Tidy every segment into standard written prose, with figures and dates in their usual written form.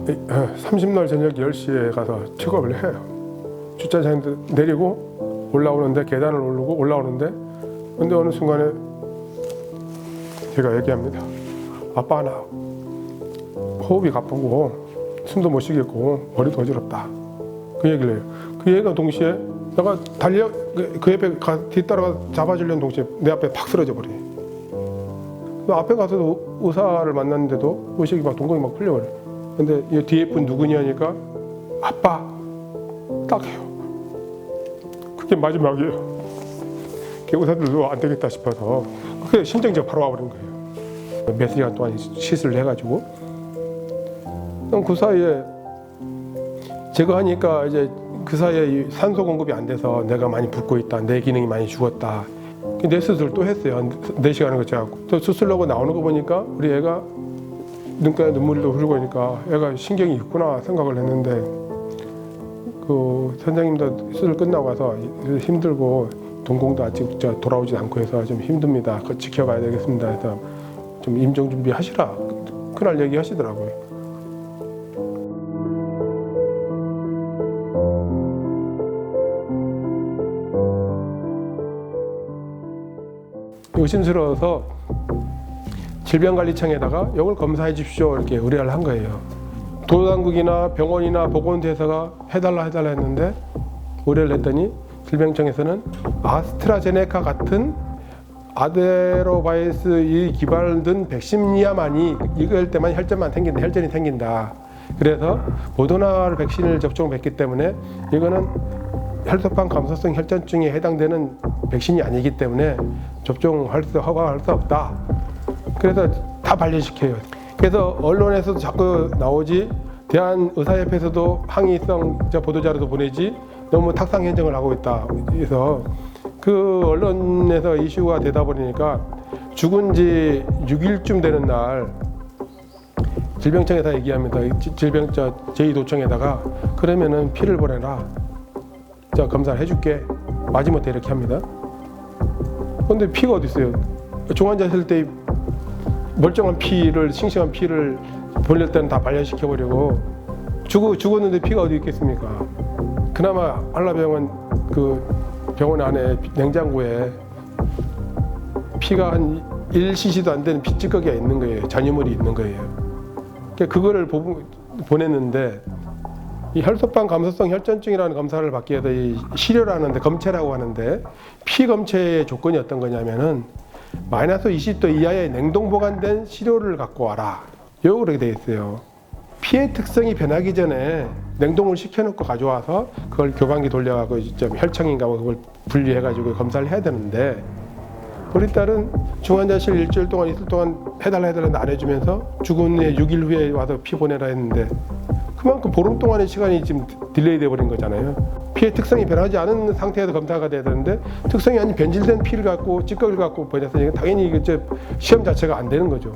30날 저녁 10시에 가서 픽업을 해요. 주차장에 내리고 올라오는데 계단을 오르고 올라오는데 근데 어느 순간에 제가 얘기합니다. 아빠 나 호흡이 가쁘고 숨도 못 쉬겠고 머리도 어지럽다. 그 얘기를 해요. 그 얘기가 동시에 내가 달려 그 옆에 뒤따라가 잡아주려는 동시에 내 앞에 팍 쓰러져 버려. 그 앞에 가서도 의사를 만났는데도 의식이 막 동공이 막 풀려버려. 근데 이 뒤에 분 누구냐니까 아빠 딱 해요. 그게 마지막이에요. 의사들도 안 되겠다 싶어서 그게 심정지가 바로 와버린 거예요. 몇 시간 동안 시술을 해가지고 그 사이에 제가 하니까 이제 그 사이에 산소 공급이 안 돼서 내가 많이 붓고 있다, 내 기능이 많이 죽었다. 내 수술 또 했어요. 4시간을 거쳐갖고 또 수술하고 나오는 거 보니까 우리 애가 눈가에 눈물도 흐르고 하니까 애가 신경이 있구나 생각을 했는데 그 선생님도 수술 끝나고 와서 힘들고 동공도 아직 돌아오지 않고 해서 좀 힘듭니다. 그거 지켜봐야 되겠습니다. 해서 좀 임종 준비하시라. 그날 얘기하시더라고요. 의심스러워서 질병관리청에다가 이걸 검사해 주십시오 이렇게 의뢰를 한 거예요. 도당국이나 병원이나 보건대사가 해달라 했는데 의뢰를 했더니 질병청에서는 아스트라제네카 같은 아데노바이러스에 기반된 백신이야만이 이걸 때만 혈전이 생긴다. 그래서 모더나 백신을 접종했기 때문에 이거는 혈소판 감소성 혈전증에 해당되는 백신이 아니기 때문에 접종할 수 허가할 수 없다. 그래서 다 반려시켜요. 그래서 언론에서도 자꾸 나오지 대한의사협회에서도 항의성 보도자료도 보내지 너무 탁상 행정을 하고 있다. 그래서 그 언론에서 이슈가 되다 보니까 죽은 지 6일쯤 되는 날 질병청에서 얘기합니다. 제2도청에다가 그러면은 피를 보내라. 자 검사를 해줄게. 마지못해 이렇게 합니다. 근데 피가 어디 있어요? 중환자 있을 때 멀쩡한 피를 싱싱한 피를 보낼 때는 다 발열시켜버리고 죽었는데 피가 어디 있겠습니까? 그나마 한라병원 그 병원 안에 냉장고에 피가 한 1cc도 안 되는 피찌꺼기가 있는 거예요. 잔유물이 있는 거예요. 그거를 보냈는데 이 혈소판 감소성 혈전증이라는 검사를 받기 위해서 이 시료라는데 검체라고 하는데 피 검체의 조건이 어떤 거냐면은 마이너스 20도 이하의 냉동 보관된 시료를 갖고 와라. 그렇게 돼 있어요. 피의 특성이 변하기 전에 냉동을 시켜놓고 가져와서 그걸 교반기 돌려가고 혈청인가 그걸 분리해가지고 검사를 해야 되는데 우리 딸은 중환자실 일주일 동안 있을 동안 해달라 했는데 안 해주면서 죽은 후에 6일 후에 와서 피 보내라 했는데 그만큼 보름 동안의 시간이 지금 딜레이 돼버린 거잖아요. 피의 특성이 변하지 않은 상태에서 검사가 돼야 되는데 특성이 아닌 변질된 피를 갖고 찌꺼기를 갖고 보냈으니까 당연히 이게 시험 자체가 안 되는 거죠.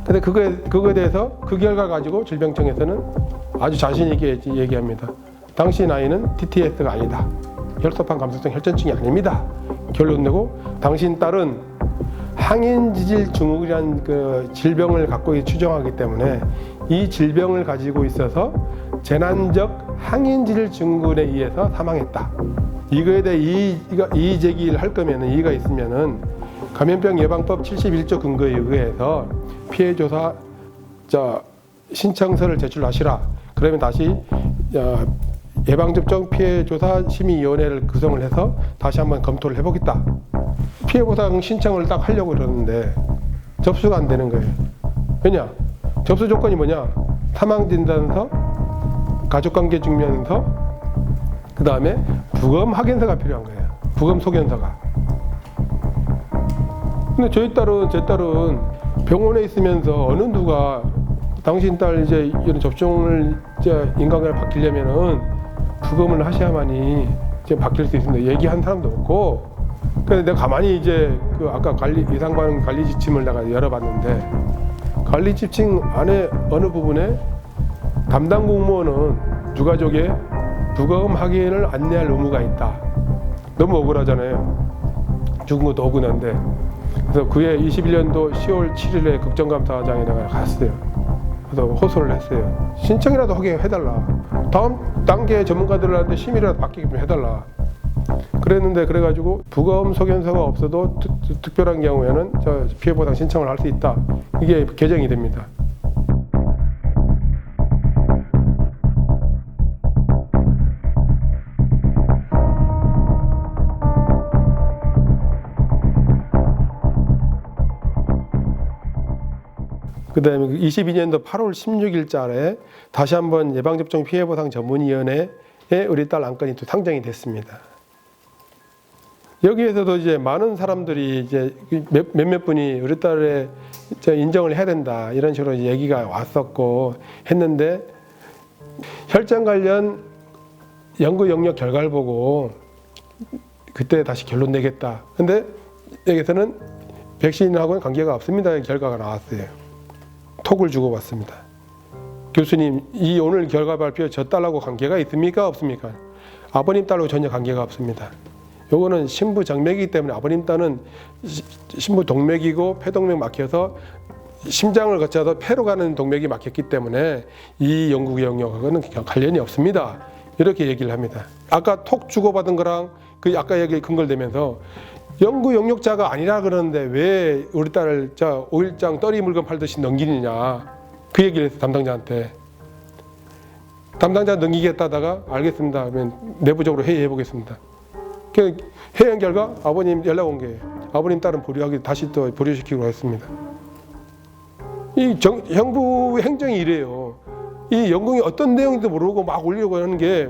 근데 그거에 대해서 그 결과 가지고 질병청에서는 아주 자신 있게 얘기합니다. 당신 아이는 TTS가 아니다. 혈소판 감소성 혈전증이 아닙니다. 결론 내고 당신 딸은 항인지질 증후군이라는 그 질병을 갖고 추정하기 때문에 이 질병을 가지고 있어서 재난적 항인지질 증후군에 의해서 사망했다. 이거에 대해 이의 제기를 할 거면은 이의가 있으면은 감염병 예방법 71조 근거에 의해서 피해 조사 신청서를 제출하시라. 그러면 다시 예방접종 피해조사심의위원회를 구성을 해서 다시 한번 검토를 해보겠다. 피해보상 신청을 딱 하려고 그러는데 접수가 안 되는 거예요. 왜냐? 접수 조건이 뭐냐? 사망진단서, 가족관계증명서, 그 다음에 부검 확인서가 필요한 거예요. 부검 소견서가. 근데 제 딸은 병원에 있으면서 어느 누가 당신 딸 이제 이런 접종을 이제 인강을 받기려면은 부검을 하셔야만이 이제 바뀔 수 있습니다. 얘기한 사람도 없고. 그래서 내가 가만히 이제 그 아까 이상반 관리 지침을 내가 열어봤는데 관리 지침 안에 어느 부분에 담당 공무원은 유가족의 부검 확인을 안내할 의무가 있다. 너무 억울하잖아요. 죽은 것도 억울한데. 그래서 그해 21년도 10월 7일에 국정감사장에 내가 갔어요. 그래서 호소를 했어요. 신청이라도 하게 해달라. 다음 단계 전문가들한테 심의라도 받게 해달라. 그랬는데 그래가지고 부검 소견서가 없어도 특별한 경우에는 저 피해보상 신청을 할 수 있다. 이게 개정이 됩니다. 그 다음에 22년도 8월 16일자에 다시 한번 예방접종 피해보상 전문위원회에 우리 딸 안건이 또 상정이 됐습니다. 여기에서도 이제 많은 사람들이 이제 몇몇 분이 우리 딸의 인정을 해야 된다 이런 식으로 얘기가 왔었고 했는데 혈전 관련 연구 영역 결과를 보고 그때 다시 결론 내겠다. 근데 여기서는 백신하고는 관계가 없습니다. 결과가 나왔어요. 톡을 주고받습니다. 교수님, 이 오늘 결과 발표 저 딸하고 관계가 있습니까? 없습니까? 아버님 딸하고 전혀 관계가 없습니다. 요거는 신부 정맥이기 때문에 아버님 딸은 신부 동맥이고 폐동맥 막혀서 심장을 거쳐서 폐로 가는 동맥이 막혔기 때문에 이 연구 영역하고는 관련이 없습니다. 이렇게 얘기를 합니다. 아까 톡 주고받은 거랑 그 아까 얘기 근거되면서 연구 영역자가 아니라 그러는데 왜 우리 딸을 5일장 떨이 물건 팔듯이 넘기느냐 그 얘기를 해서 담당자한테. 담당자 넘기겠다다가 알겠습니다 하면 내부적으로 회의해 보겠습니다. 회의한 결과 아버님 연락 온 게 아버님 딸은 보류하기 다시 또 보류시키기로 했습니다. 이 정부 행정이 이래요. 이 연구이 어떤 내용인지도 모르고 막 올리려고 하는 게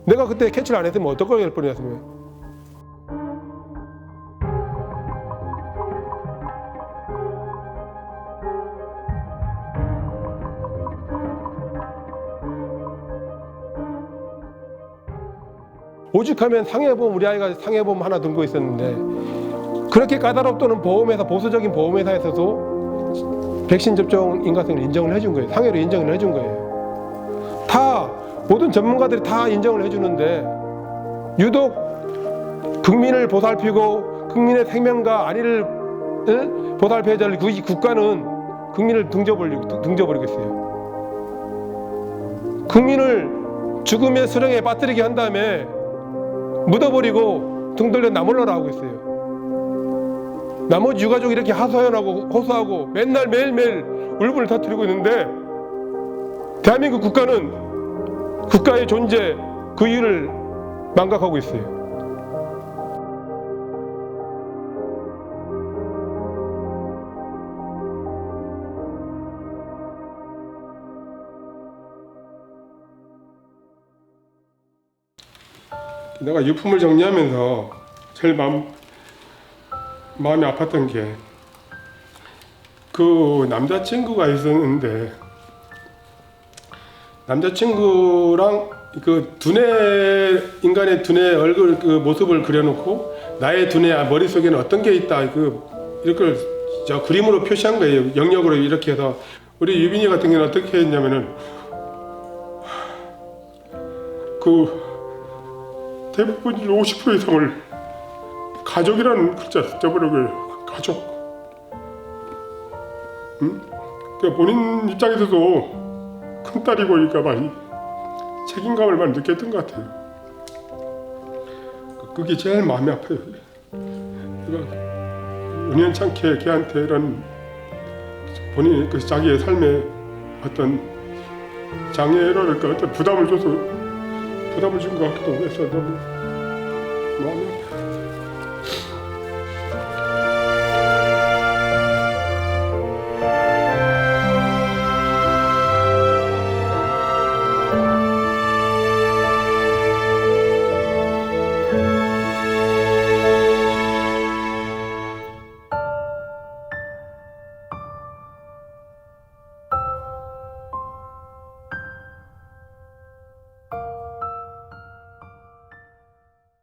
내가 그때 캐치를 안 했으면 어떨 할 뻔했으면. 오죽하면 상해보험 우리 아이가 상해보험 하나 들고 있었는데 그렇게 까다롭다는 보험회사 보수적인 보험회사에서도 백신 접종 인가성을 인정을 해준 거예요. 상해로 인정을 해준 거예요. 다 모든 전문가들이 다 인정을 해주는데 유독 국민을 보살피고 국민의 생명과 안위를 보살펴야 될 국가는 국민을 등져버리겠어요. 국민을 죽음의 수렁에 빠뜨리게 한 다음에 묻어버리고 등 돌려 나몰라라 하고 있어요. 나머지 유가족이 이렇게 호소하고 맨날 매일매일 울분을 터뜨리고 있는데 대한민국 국가는 국가의 존재 그 이유를 망각하고 있어요. 내가 유품을 정리하면서 제일 마음이 아팠던 게 그 남자친구가 있었는데 남자친구랑 그 인간의 두뇌 얼굴 그 모습을 그려놓고 나의 두뇌 머릿속에는 어떤 게 있다 이걸 저 그림으로 표시한 거예요. 영역으로 이렇게 해서 우리 유빈이 같은 경우는 어떻게 했냐면은 대부분 50% 이상을 가족이라는 글자 써버리고 가족. 그러니까 본인 입장에서도 큰 딸이고니까 많이 책임감을 많이 느꼈던 것 같아요. 그게 제일 마음이 아파요. 우연찮게 걔한테 이런 본인의 자기의 삶에 어떤 장애랄까 어떤 부담을 준 것 같기도 해서 너무 마음이 아파요.